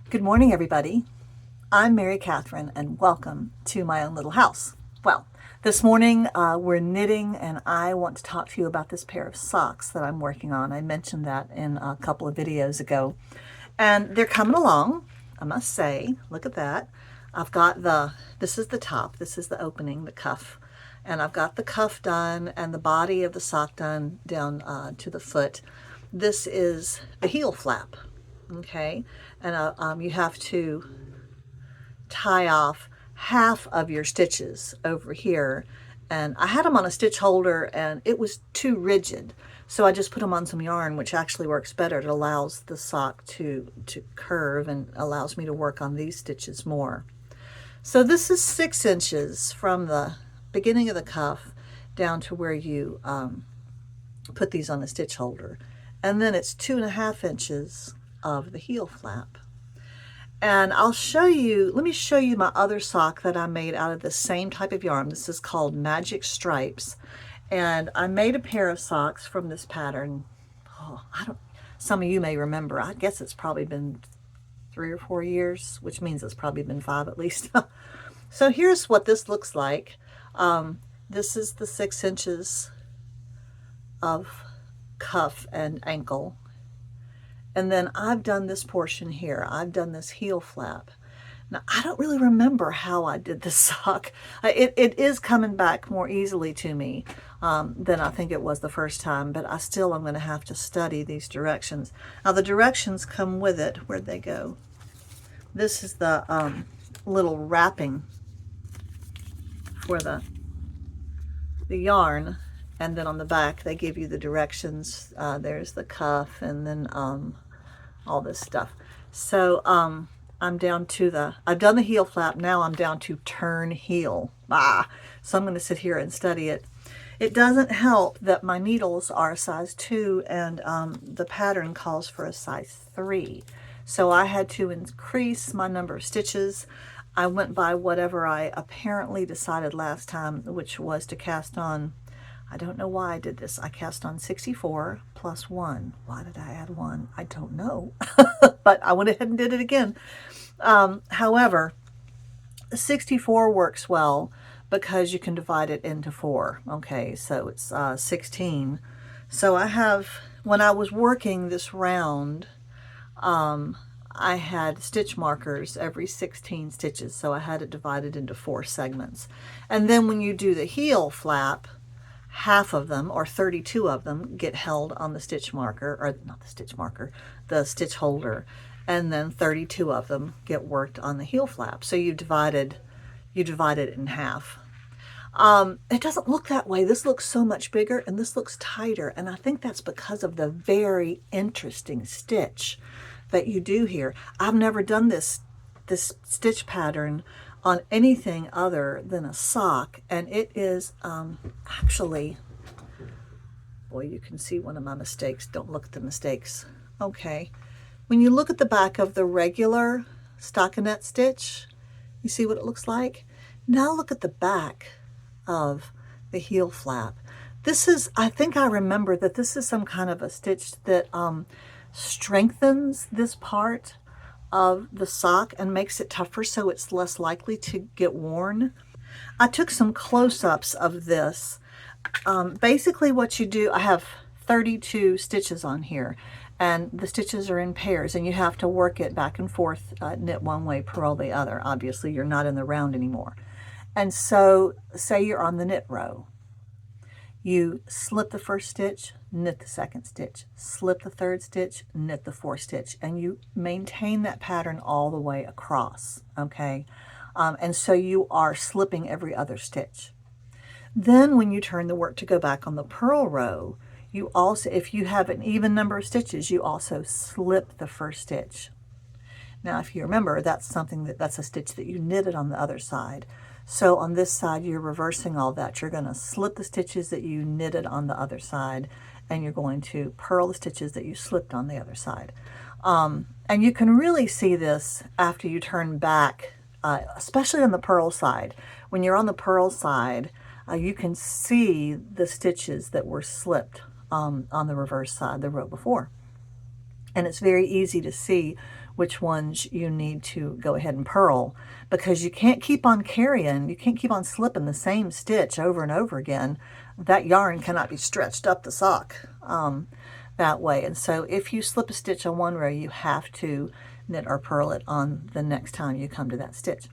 Good morning, everybody. I'm Mary Catherine, and welcome to my own little house. Well, this morning we're knitting, and I want to talk to you about this pair of socks that I'm working on. I mentioned that in a couple of videos ago, and they're coming along, I must say. Look at that. I've got this is the top, this is the opening, the cuff, and I've got the cuff done and the body of the sock done down to the foot. This is the heel flap. Okay, and you have to tie off half of your stitches over here, and I had them on a stitch holder and it was too rigid, so I just put them on some yarn, which actually works better. It allows the sock to curve and allows me to work on these stitches more. So this is 6 inches from the beginning of the cuff down to where you put these on a stitch holder, and then it's 2.5 inches of the heel flap. And I'll show you, let me show you my other sock that I made out of the same type of yarn. This is called Magic Stripes, and I made a pair of socks from this pattern. Some of you may remember, I guess it's probably been 3 or 4 years, which means it's probably been 5 at least. So here's what this looks like. This is the 6 inches of cuff and ankle. And then I've done this portion here. I've done this heel flap. Now, I don't really remember how I did this sock. It is coming back more easily to me than I think it was the first time, but I still am going to have to study these directions. Now, the directions come with it. Where'd they go? This is the little wrapping for the yarn, and then on the back they give you the directions. There's the cuff, and then all this stuff. So I'm down to I've done the heel flap, now I'm down to turn heel. So I'm going to sit here and study it. It doesn't help that my needles are a size 2 and the pattern calls for a size 3. So I had to increase my number of stitches. I went by whatever I apparently decided last time, which was to cast on, I don't know why I did this. I cast on 64 plus 1. Why did I add 1? I don't know. But I went ahead and did it again. However, 64 works well because you can divide it into 4. Okay, so it's 16. So when I was working this round, I had stitch markers every 16 stitches. So I had it divided into 4 segments. And then when you do the heel flap, half of them, or 32 of them, get held on the stitch marker, or not the stitch marker, the stitch holder, and then 32 of them get worked on the heel flap. So you divide it in half. It doesn't look that way. This looks so much bigger, and this looks tighter, and I think that's because of the very interesting stitch that you do here. I've never done this stitch pattern on anything other than a sock, and it is actually, boy, you can see one of my mistakes. Don't look at the mistakes. Okay, when you look at the back of the regular stockinette stitch, you see what it looks like. Now look at the back of the heel flap. This is, I think I remember that this is some kind of a stitch that strengthens this part of the sock and makes it tougher so it's less likely to get worn. I took some close-ups of this. Basically what you do, I have 32 stitches on here, and the stitches are in pairs, and you have to work it back and forth, knit one way, purl the other. Obviously you're not in the round anymore. And so say you're on the knit row. You slip the first stitch, knit the second stitch, slip the third stitch, knit the fourth stitch, and you maintain that pattern all the way across, okay? And so you are slipping every other stitch. Then when you turn the work to go back on the purl row, you also, if you have an even number of stitches, you also slip the first stitch. Now, if you remember, that's a stitch that you knitted on the other side. So on this side, you're reversing all that. You're going to slip the stitches that you knitted on the other side, and you're going to purl the stitches that you slipped on the other side. And you can really see this after you turn back, especially on the purl side. When you're on the purl side, you can see the stitches that were slipped on the reverse side, the row before. And it's very easy to see which ones you need to go ahead and purl, because you can't keep on carrying, you can't keep on slipping the same stitch over and over again. That yarn cannot be stretched up the sock that way. And so if you slip a stitch on one row, you have to knit or purl it on the next time you come to that stitch.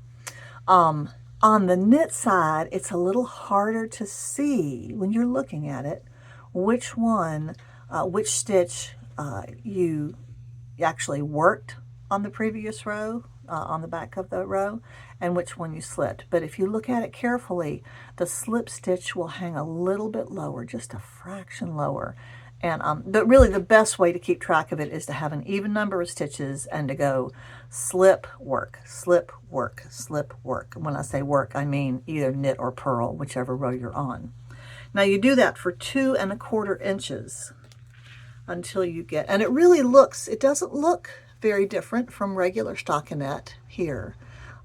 On the knit side, it's a little harder to see when you're looking at it which one, which stitch you actually worked on the previous row, on the back of the row, and which one you slipped. But if you look at it carefully, the slip stitch will hang a little bit lower, just a fraction lower. And but really the best way to keep track of it is to have an even number of stitches and to go slip, work, slip, work, slip, work. When I say work, I mean either knit or purl, whichever row you're on. Now you do that for 2 1/4 inches until you get, and it really looks, it doesn't look very different from regular stockinette here.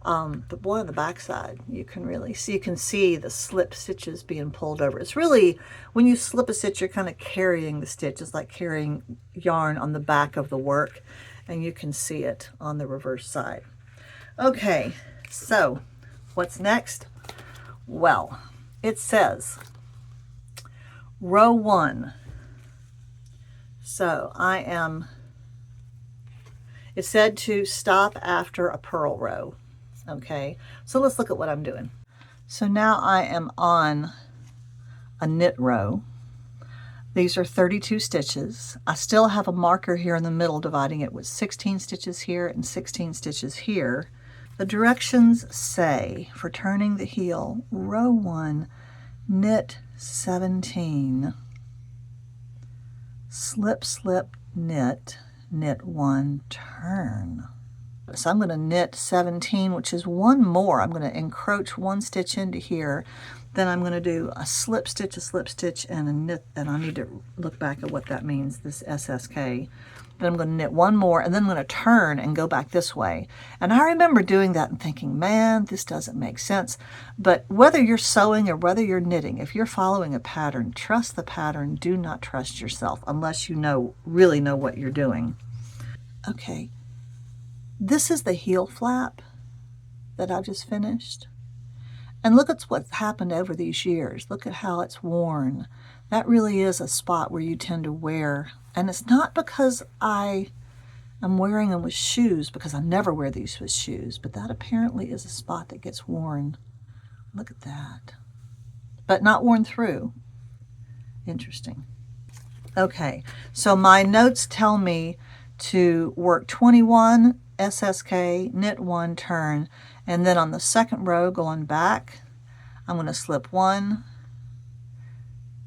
But boy, on the back side, you can really see, you can see the slip stitches being pulled over. It's really, when you slip a stitch, you're kind of carrying the stitch. It's like carrying yarn on the back of the work, and you can see it on the reverse side. Okay, so what's next? Well, it says row 1. So it said to stop after a purl row. Okay, so let's look at what I'm doing. So now I am on a knit row. These are 32 stitches. I still have a marker here in the middle dividing it with 16 stitches here and 16 stitches here. The directions say for turning the heel, row 1, knit 17, slip, slip, knit, knit 1, turn. So I'm going to knit 17, which is one more. I'm going to encroach 1 stitch into here. Then I'm going to do a slip stitch, and a knit, and I need to look back at what that means, this SSK. Then I'm going to knit 1 more, and then I'm going to turn and go back this way. And I remember doing that and thinking, man, this doesn't make sense. But whether you're sewing or whether you're knitting, if you're following a pattern, trust the pattern. Do not trust yourself unless you really know what you're doing. Okay. This is the heel flap that I just finished. And look at what's happened over these years. Look at how it's worn. That really is a spot where you tend to wear. And it's not because I am wearing them with shoes, because I never wear these with shoes, but that apparently is a spot that gets worn. Look at that. But not worn through. Interesting. Okay, so my notes tell me to work 21, SSK, knit 1, turn, and then on the second row going back, I'm going to slip 1,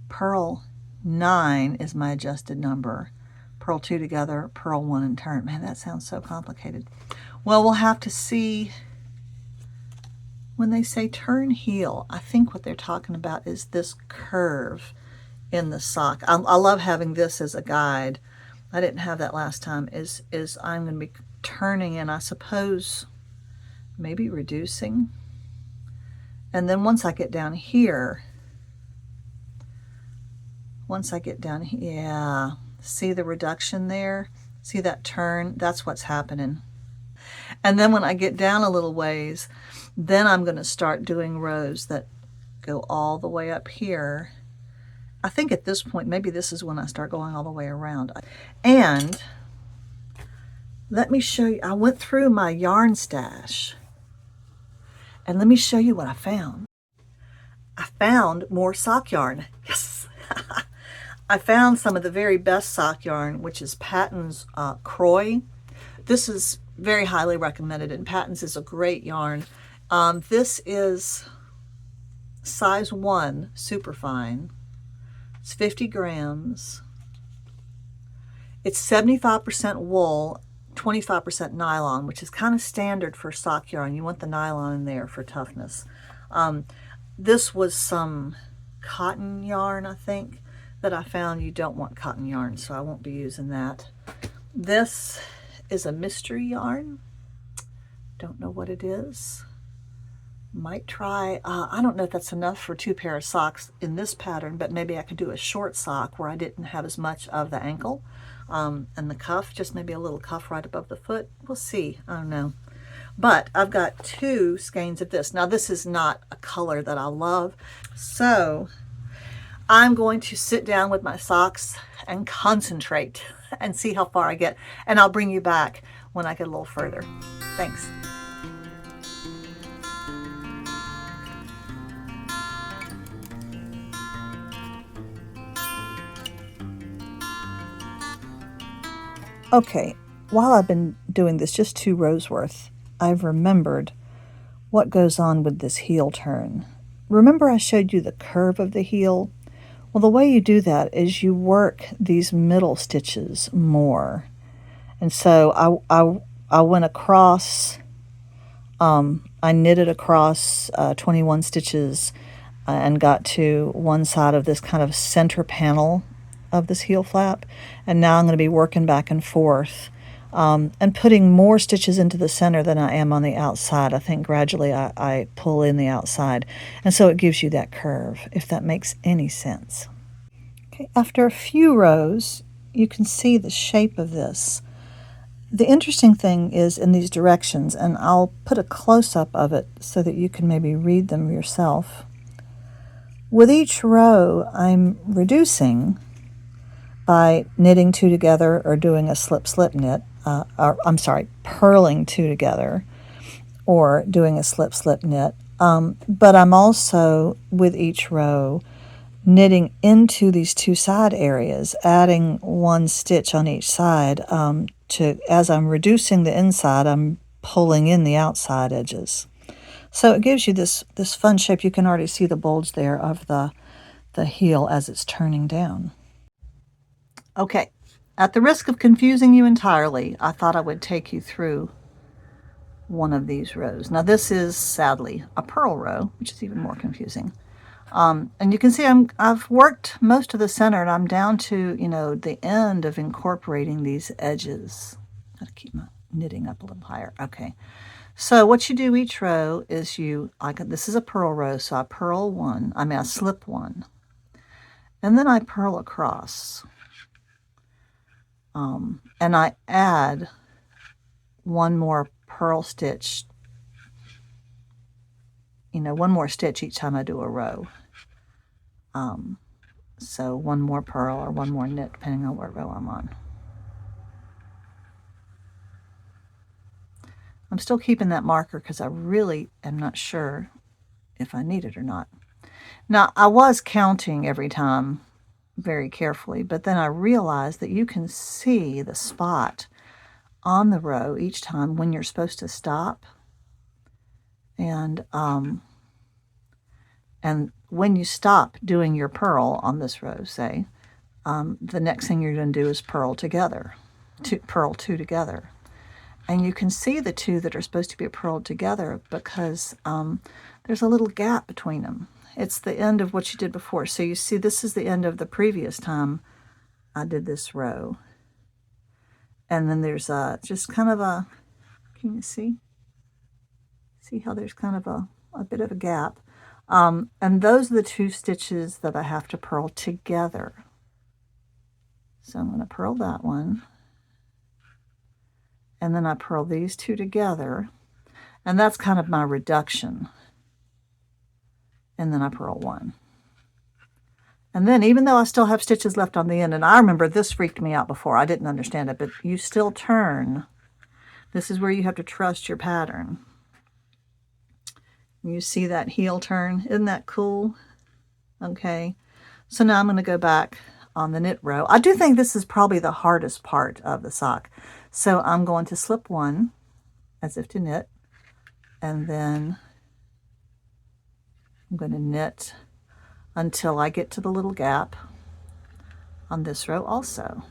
purl 9 is my adjusted number, purl 2 together, purl 1, and turn. Man, that sounds so complicated. Well, we'll have to see. When they say turn heel, I think what they're talking about is this curve in the sock. I love having this as a guide. I didn't have that last time. Is I'm going to be turning, and I suppose maybe reducing. And then once I get down here, yeah, see the reduction there? See that turn? That's what's happening. And then when I get down a little ways, then I'm going to start doing rows that go all the way up here. I think at this point, maybe this is when I start going all the way around. And let me show you, I went through my yarn stash, and let me show you what I found. I found more sock yarn. Yes. I found some of the very best sock yarn, which is Patton's Croy. This is very highly recommended, and Patton's is a great yarn. This is size 1, super fine. It's 50 grams. It's 75% wool, 25% nylon, which is kind of standard for sock yarn. You want the nylon in there for toughness. This was some cotton yarn, I think, that I found. You don't want cotton yarn, so I won't be using that. This is a mystery yarn. Don't know what it is. Might try, I don't know if that's enough for 2 pair of socks in this pattern, but maybe I could do a short sock where I didn't have as much of the ankle. And the cuff, just maybe a little cuff right above the foot. We'll see. I don't know. But I've got 2 skeins of this. Now this is not a color that I love. So I'm going to sit down with my socks and concentrate and see how far I get. And I'll bring you back when I get a little further. Thanks. Okay, while I've been doing this, just 2 rows worth, I've remembered what goes on with this heel turn. Remember I showed you the curve of the heel? Well, the way you do that is you work these middle stitches more. And so I went across, I knitted across 21 stitches and got to one side of this kind of center panel of this heel flap. And now I'm going to be working back and forth and putting more stitches into the center than I am on the outside. I think gradually I pull in the outside. And so it gives you that curve, if that makes any sense. Okay, after a few rows, you can see the shape of this. The interesting thing is in these directions, and I'll put a close-up of it so that you can maybe read them yourself. With each row, I'm reducing by knitting 2 together or doing a slip-slip knit, purling 2 together or doing a slip-slip knit. But I'm also, with each row, knitting into these 2 side areas, adding 1 stitch on each side. As I'm reducing the inside, I'm pulling in the outside edges. So it gives you this fun shape. You can already see the bulge there of the heel as it's turning down. Okay, at the risk of confusing you entirely, I thought I would take you through one of these rows. Now this is sadly a purl row, which is even more confusing. And you can see I've worked most of the center, and I'm down to, the end of incorporating these edges. Gotta keep my knitting up a little higher. Okay. So what you do each row is this is a purl row, so I slip 1. And then I purl across. And I add 1 more purl stitch, 1 more stitch each time I do a row. So 1 more purl or 1 more knit, depending on what row I'm on. I'm still keeping that marker because I really am not sure if I need it or not. Now, I was counting every time very carefully, but then I realized that you can see the spot on the row each time when you're supposed to stop. And when you stop doing your purl on this row, say, the next thing you're going to do is purl 2 together. And you can see the 2 that are supposed to be purled together because there's a little gap between them. It's the end of what you did before. So you see this is the end of the previous time I did this row. And then there's just kind of a, can you see? See how there's kind of a bit of a gap. And those are the 2 stitches that I have to purl together. So I'm going to purl that one. And then I purl these 2 together. And that's kind of my reduction. And then I purl 1. And then even though I still have stitches left on the end, and I remember this freaked me out before, I didn't understand it, but you still turn. This is where you have to trust your pattern. You see that heel turn? Isn't that cool? Okay, so now I'm going to go back on the knit row. I do think this is probably the hardest part of the sock. So I'm going to slip 1 as if to knit, and then I'm going to knit until I get to the little gap on this row also.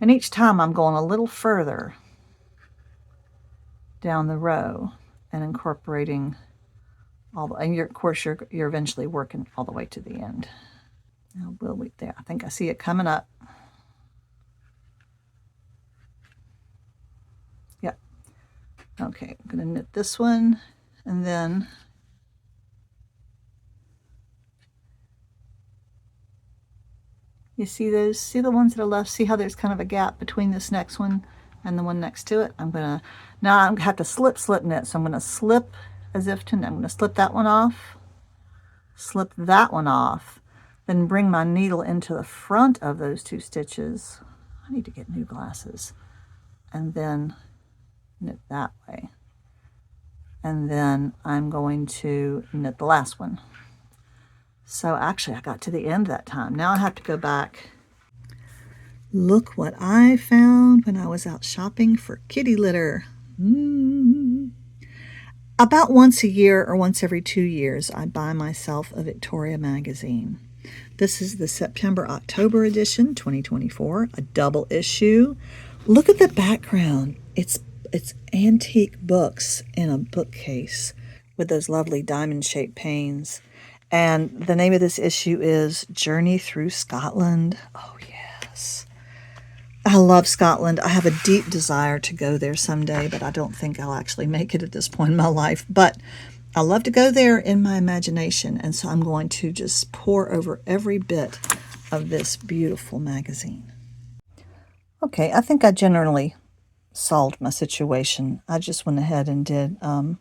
And each time I'm going a little further down the row and incorporating and of course you're eventually working all the way to the end. Now we'll wait there. I think I see it coming up. Yep. Okay, I'm going to knit this one, and then You see those? See the ones that are left? See how there's kind of a gap between this next one and the one next to it? Now I have to slip knit. So I'm gonna slip as if to, I'm gonna slip that one off, slip that one off, then bring my needle into the front of those two stitches. I need to get new glasses. And then knit that way. And then I'm going to knit the last one. So actually I got to the end that time. Now I have to go back. Look what I found when I was out shopping for kitty litter. About once a year or once every 2 years, I buy myself a Victoria magazine. This is the September-October edition, 2024, a double issue. Look at the background. It's antique books in a bookcase with those lovely diamond-shaped panes. And the name of this issue is Journey Through Scotland. Oh, yes. I love Scotland. I have a deep desire to go there someday, but I don't think I'll actually make it at this point in my life. But I love to go there in my imagination, and so I'm going to just pore over every bit of this beautiful magazine. Okay, I think I generally solved my situation. I just went ahead and did a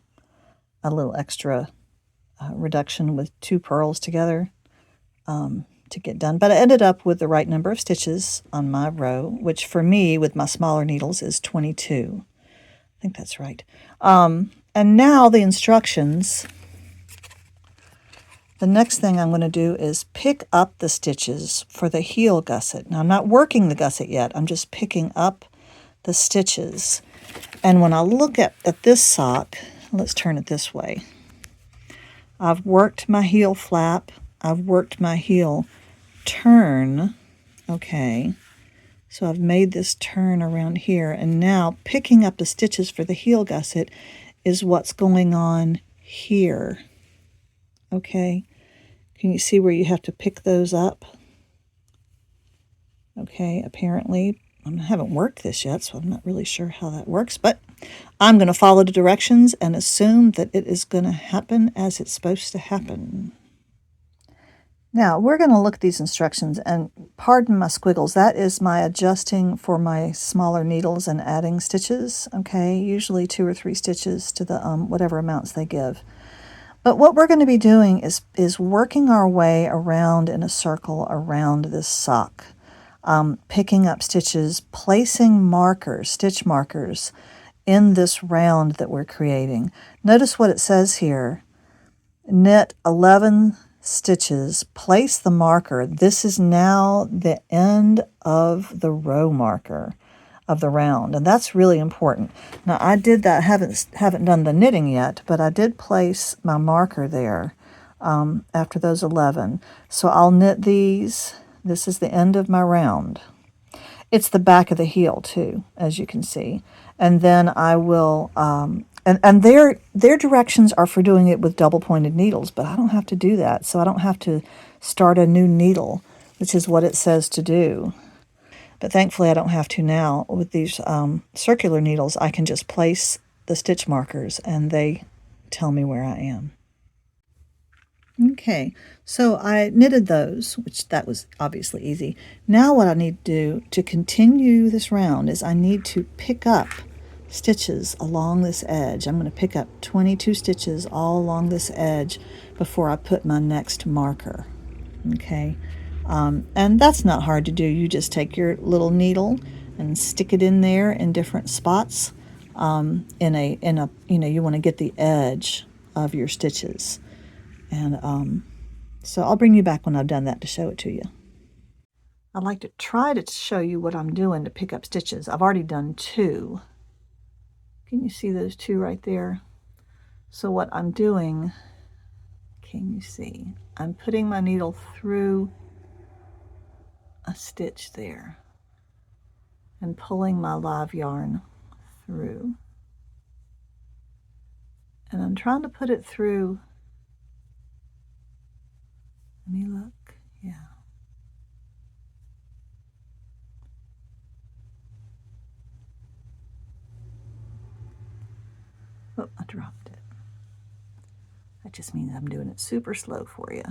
little extra reduction with 2 purls together to get done. But I ended up with the right number of stitches on my row, which for me, with my smaller needles, is 22. I think that's right. And now the instructions. The next thing I'm going to do is pick up the stitches for the heel gusset. Now I'm not working the gusset yet. I'm just picking up the stitches. And when I look at this sock, let's turn it this way. I've worked my heel flap. I've worked my heel turn. Okay. So I've made this turn around here. And now picking up the stitches for the heel gusset is what's going on here. Okay. Can you see where you have to pick those up? Okay, apparently, I haven't worked this yet, so I'm not really sure how that works, but I'm going to follow the directions and assume that it is going to happen as it's supposed to happen. Now, we're going to look at these instructions, and pardon my squiggles, that is my adjusting for my smaller needles and adding stitches, okay? Usually 2 or 3 stitches to the whatever amounts they give. But what we're going to be doing is working our way around in a circle around this sock, picking up stitches, placing markers, stitch markers, in this round that we're creating. Notice what it says here. Knit 11 stitches, place the marker. This is now the end of the row marker of the round, and that's really important. Now I did that, haven't done the knitting yet, but I did place my marker there after those 11. So I'll knit these. This is the end of my round. It's the back of the heel too, as you can see. And then I will, and their directions are for doing it with double pointed needles, but I don't have to do that. So I don't have to start a new needle, which is what it says to do. But thankfully I don't have to now. With these circular needles, I can just place the stitch markers and they tell me where I am. Okay, so I knitted those, which that was obviously easy. Now what I need to do to continue this round is I need to pick up stitches along this edge. I'm going to pick up 22 stitches all along this edge before I put my next marker. Okay. And that's not hard to do. You just take your little needle and stick it in there in different spots. You want to get the edge of your stitches. And so I'll bring you back when I've done that to show it to you. I'd like to try to show you what I'm doing to pick up stitches. I've already done 2. Can you see those 2 right there? So what I'm doing, can you see? I'm putting my needle through a stitch there and pulling my live yarn through, and I'm trying to put it through. Let me look. Yeah, oh, I dropped it. That just means I'm doing it super slow for you.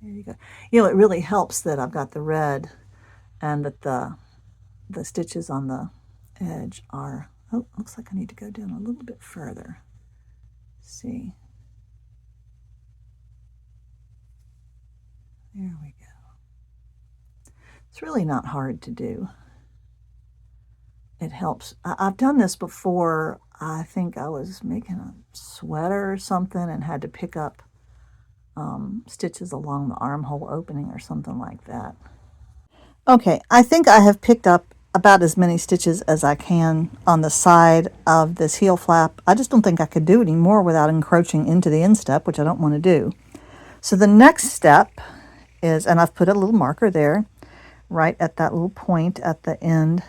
There you go. You know, it really helps that I've got the red and that the stitches on the edge are, oh, looks like I need to go down a little bit further. See. There we go. It's really not hard to do. It helps. I've done this before. I think I was making a sweater or something and had to pick up stitches along the armhole opening or something like that. Okay, I think I have picked up about as many stitches as I can on the side of this heel flap. I just don't think I could do any more without encroaching into the instep, which I don't want to do. So the next step is, and I've put a little marker there, right at that little point at the end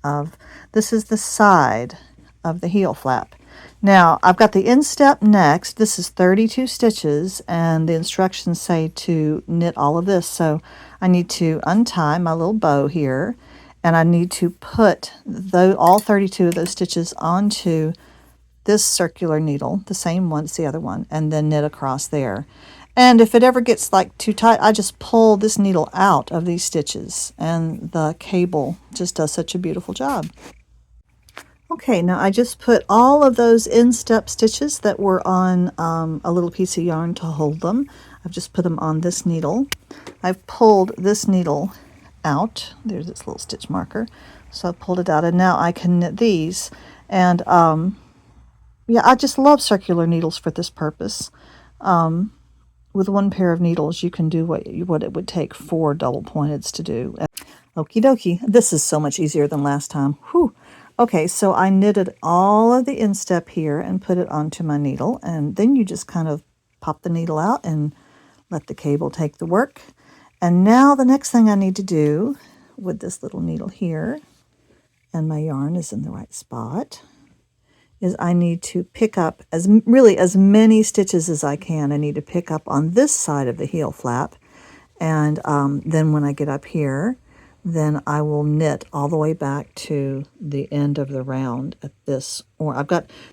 of, this is the side of the heel flap. Now I've got the instep next. This is 32 stitches and the instructions say to knit all of this. So I need to untie my little bow here and I need to put all 32 of those stitches onto this circular needle, the same one as the other one, and then knit across there. And if it ever gets like too tight, I just pull this needle out of these stitches and the cable just does such a beautiful job. Okay, now I just put all of those instep stitches that were on a little piece of yarn to hold them. I've just put them on this needle. I've pulled this needle out. There's this little stitch marker. So I pulled it out and now I can knit these. And yeah, I just love circular needles for this purpose. With one pair of needles, you can do what it would take 4 double pointeds to do. Okie dokie. This is so much easier than last time. Whew. Okay, so I knitted all of the instep here and put it onto my needle, and then you just kind of pop the needle out and let the cable take the work. And now the next thing I need to do with this little needle here, and my yarn is in the right spot, is I need to pick up as many stitches as I can. I need to pick up on this side of the heel flap, and then when I get up here, then I will knit all the way back to the end of the round at this, or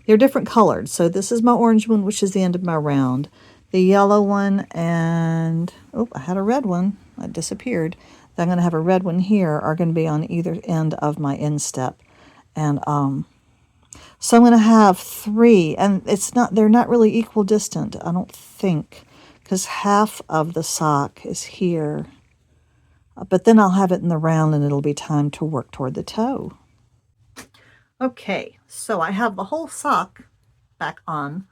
they're different colored. So this is my orange one, which is the end of my round. The yellow one and, oh, I had a red one. It disappeared. I'm going to have a red one here are going to be on either end of my instep. And so I'm going to have 3, and they're not really equal distant, I don't think, because half of the sock is here. But then I'll have it in the round and it'll be time to work toward the toe. Okay, so I have the whole sock back on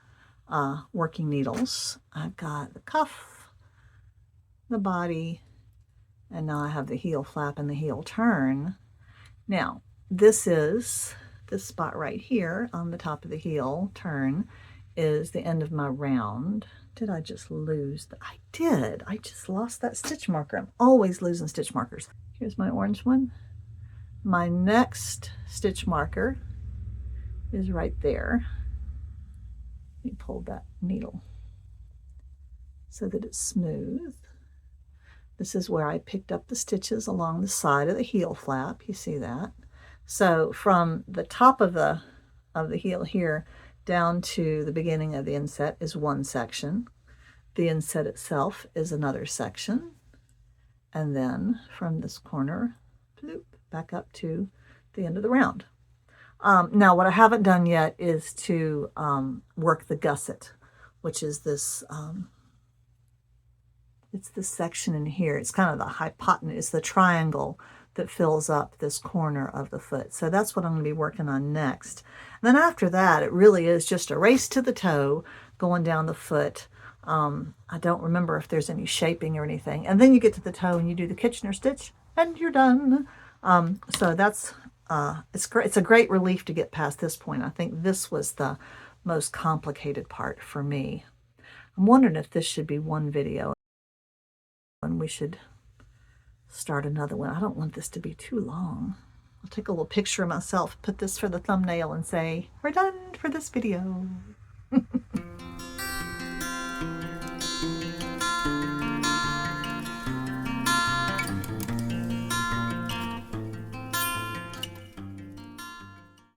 working needles. I've got the cuff, the body, and now I have the heel flap and the heel turn. Now, this spot right here on the top of the heel turn is the end of my round. Did I just lose? I did. I just lost that stitch marker. I'm always losing stitch markers. Here's my orange one. My next stitch marker is right there. Let me pull that needle so that it's smooth. This is where I picked up the stitches along the side of the heel flap. You see that? So from the top of the heel here down to the beginning of the inset is one section. The inset itself is another section. And then from this corner, bloop, back up to the end of the round. Now what I haven't done yet is to work the gusset, which is this, it's this section in here. It's kind of the hypotenuse, it's the triangle that fills up this corner of the foot. So that's what I'm going to be working on next. And then after that, it really is just a race to the toe going down the foot. I don't remember if there's any shaping or anything. And then you get to the toe and you do the Kitchener stitch and you're done. So that's, it's great. It's a great relief to get past this point. I think this was the most complicated part for me. I'm wondering if this should be one video and we should start another one. I don't want this to be too long. I'll take a little picture of myself, put this for the thumbnail and say, we're done for this video.